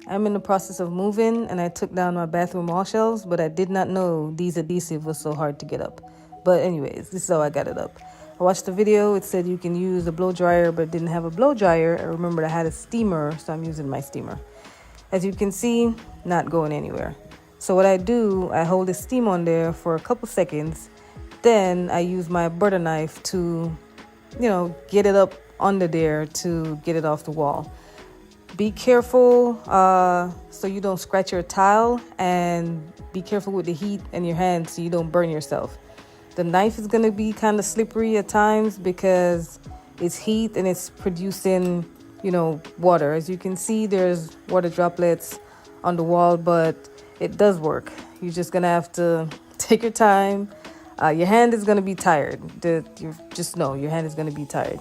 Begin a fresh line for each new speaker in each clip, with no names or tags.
I'm in the process of moving and I took down my bathroom wall shelves, but I did not know these adhesive was so hard to get up. But anyways, this is how I got it up. I watched the video. It said you can use a blow dryer, but it didn't have a blow dryer. I remembered I had a steamer, so I'm using my steamer. As you can see, not going anywhere. So what I do, I hold the steam on there for a couple seconds. Then I use my butter knife to, get it up under there to get it off the wall. Be careful so you don't scratch your tile, and be careful with the heat in your hand so you don't burn yourself. The knife is going to be kind of slippery at times because it's heat and it's producing, water. As you can see, there's water droplets on the wall, but it does work. You're just going to have to take your time. Your hand is going to be tired. You just know your hand is going to be tired.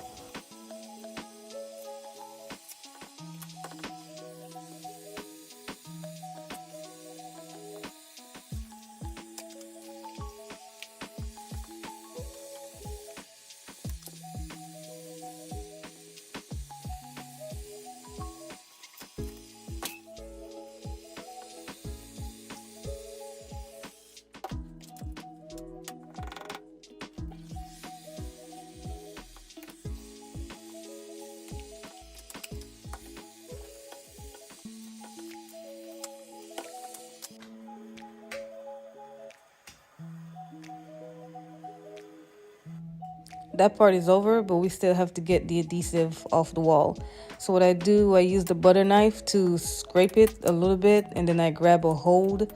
That part is over, but we still have to get the adhesive off the wall. So what I do, I use the butter knife to scrape it a little bit, and then I grab a hold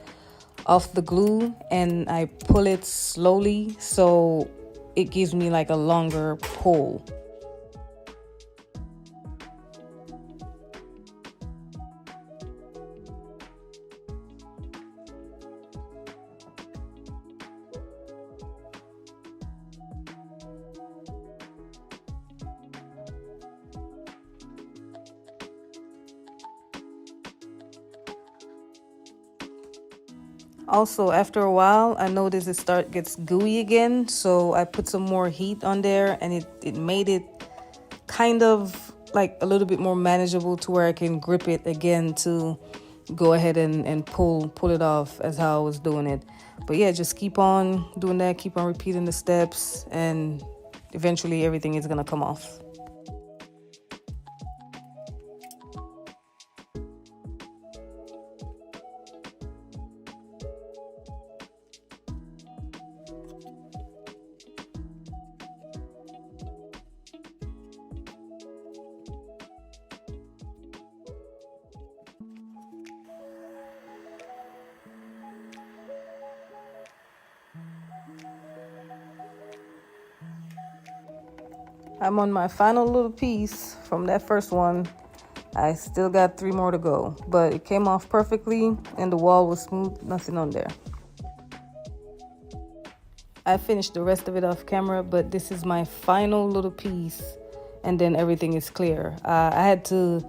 off the glue and I pull it slowly so it gives me like a longer pull. Also, after a while, I noticed it gets gooey again, so I put some more heat on there, and it made it kind of like a little bit more manageable to where I can grip it again to go ahead and pull it off as how I was doing it. But yeah, just keep on doing that, keep on repeating the steps, and eventually everything is gonna come off. I'm on my final little piece from that first one. I still got 3 more to go, but it came off perfectly and the wall was smooth, nothing on there. I finished the rest of it off camera, but this is my final little piece, and then everything is clear. I had to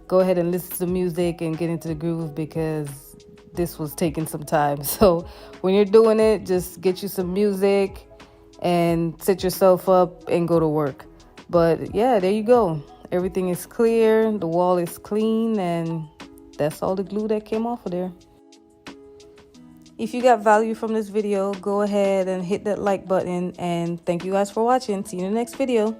go ahead and listen to music and get into the groove because this was taking some time. So when you're doing it, just get you some music and set yourself up and go to work. But yeah, there you go. Everything is clear, the wall is clean, and that's all the glue that came off of there. If you got value from this video, go ahead and hit that like button, and thank you guys for watching. See you in the next video.